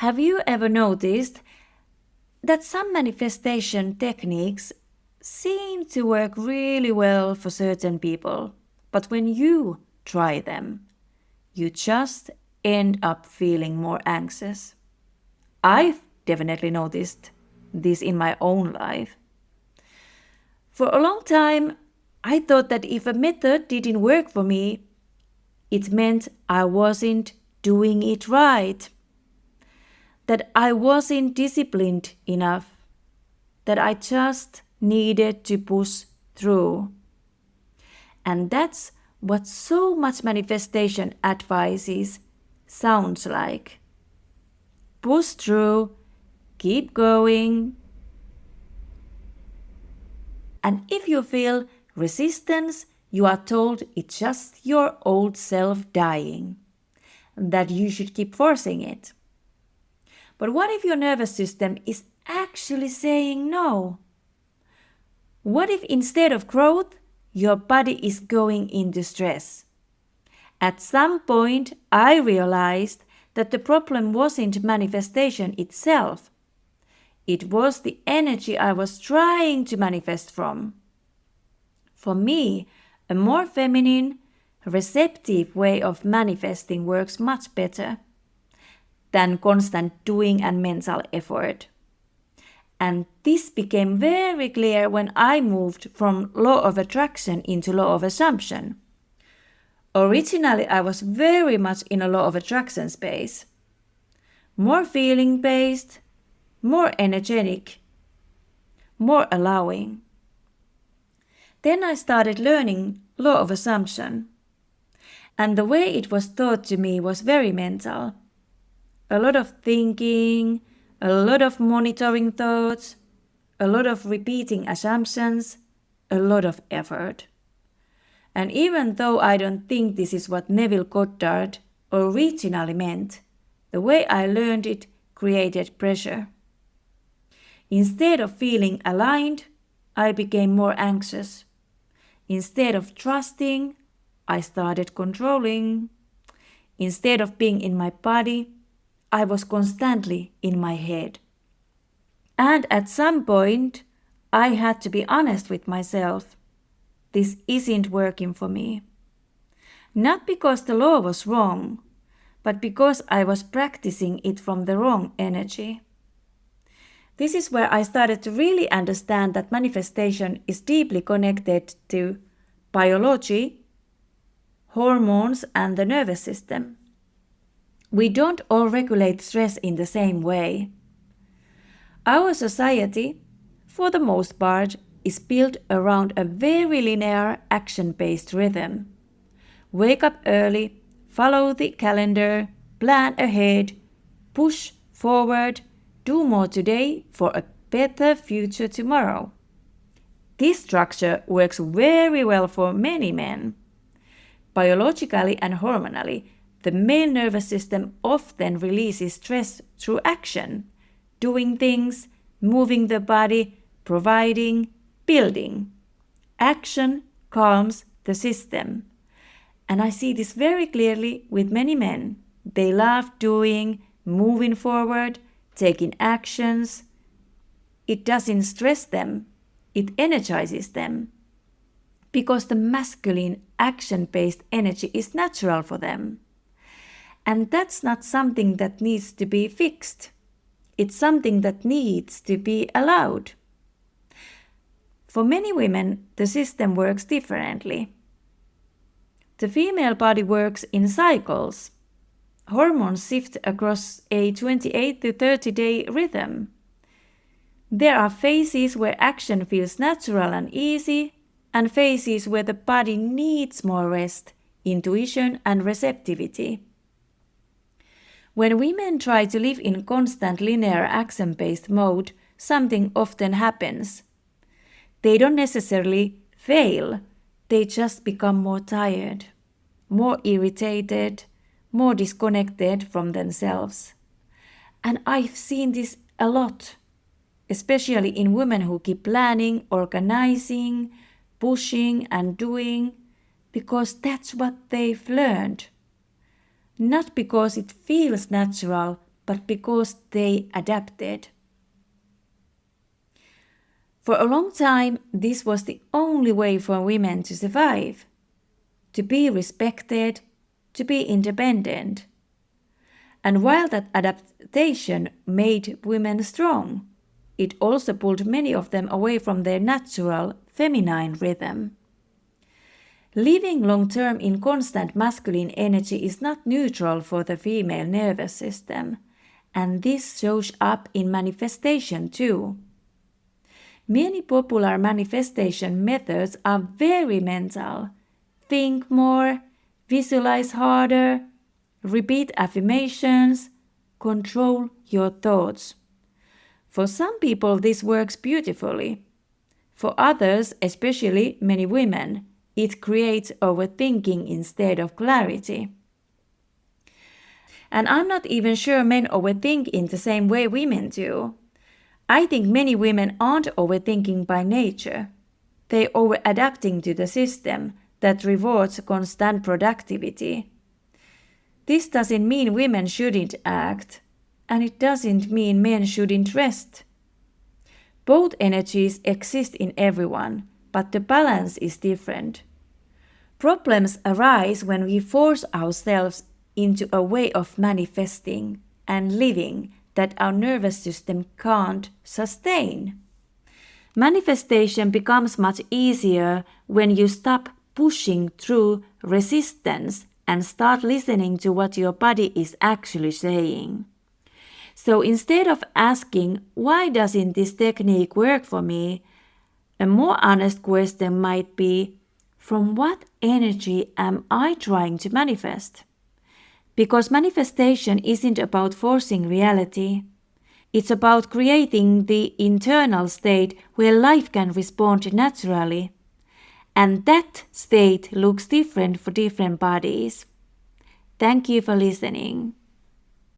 Have you ever noticed that some manifestation techniques seem to work really well for certain people, but when you try them, you just end up feeling more anxious? I've definitely noticed this in my own life. For a long time, I thought that if a method didn't work for me, it meant I wasn't doing it right, that I wasn't disciplined enough, that I just needed to push through. And that's what so much manifestation advices sounds like. Push through, keep going. And if you feel resistance, you are told it's just your old self dying, that you should keep forcing it. But what if your nervous system is actually saying no? What if instead of growth, your body is going into stress? At some point, I realized that the problem wasn't manifestation itself. It was the energy I was trying to manifest from. For me, a more feminine, receptive way of manifesting works much better than constant doing and mental effort. And this became very clear when I moved from law of attraction into law of assumption. Originally, I was very much in a law of attraction space. More feeling based, more energetic, more allowing. Then I started learning law of assumption. And the way it was taught to me was very mental. A lot of thinking, a lot of monitoring thoughts, a lot of repeating assumptions, a lot of effort. And even though I don't think this is what Neville Goddard originally meant, the way I learned it created pressure. Instead of feeling aligned, I became more anxious. Instead of trusting, I started controlling. Instead of being in my body, I was constantly in my head. And at some point, I had to be honest with myself. This isn't working for me. Not because the law was wrong, but because I was practicing it from the wrong energy. This is where I started to really understand that manifestation is deeply connected to biology, hormones, and the nervous system. We don't all regulate stress in the same way. Our society, for the most part, is built around a very linear action-based rhythm. Wake up early, follow the calendar, plan ahead, push forward, do more today for a better future tomorrow. This structure works very well for many men. Biologically and hormonally, the male nervous system often releases stress through action, doing things, moving the body, providing, building. Action calms the system. And I see this very clearly with many men. They love doing, moving forward, taking actions. It doesn't stress them, it energizes them. Because the masculine action-based energy is natural for them. And that's not something that needs to be fixed. It's something that needs to be allowed. For many women, the system works differently. The female body works in cycles. Hormones shift across a 28 to 30-day rhythm. There are phases where action feels natural and easy, and phases where the body needs more rest, intuition, and receptivity. When women try to live in constant linear action-based mode, something often happens. They don't necessarily fail, they just become more tired, more irritated, more disconnected from themselves. And I've seen this a lot, especially in women who keep planning, organizing, pushing and doing, because that's what they've learned. Not because it feels natural, but because they adapted. For a long time, this was the only way for women to survive, to be respected, to be independent. And while that adaptation made women strong, it also pulled many of them away from their natural feminine rhythm. Living long-term in constant masculine energy is not neutral for the female nervous system, and this shows up in manifestation too. Many popular manifestation methods are very mental. Think more, visualize harder, repeat affirmations, control your thoughts. For some people, this works beautifully. For others, especially many women, it creates overthinking instead of clarity. And I'm not even sure men overthink in the same way women do. I think many women aren't overthinking by nature. They're over-adapting to the system that rewards constant productivity. This doesn't mean women shouldn't act, and it doesn't mean men shouldn't rest. Both energies exist in everyone, but the balance is different. Problems arise when we force ourselves into a way of manifesting and living that our nervous system can't sustain. Manifestation becomes much easier when you stop pushing through resistance and start listening to what your body is actually saying. So instead of asking, why doesn't this technique work for me? A more honest question might be, from what energy am I trying to manifest? Because manifestation isn't about forcing reality. It's about creating the internal state where life can respond naturally. And that state looks different for different bodies. Thank you for listening.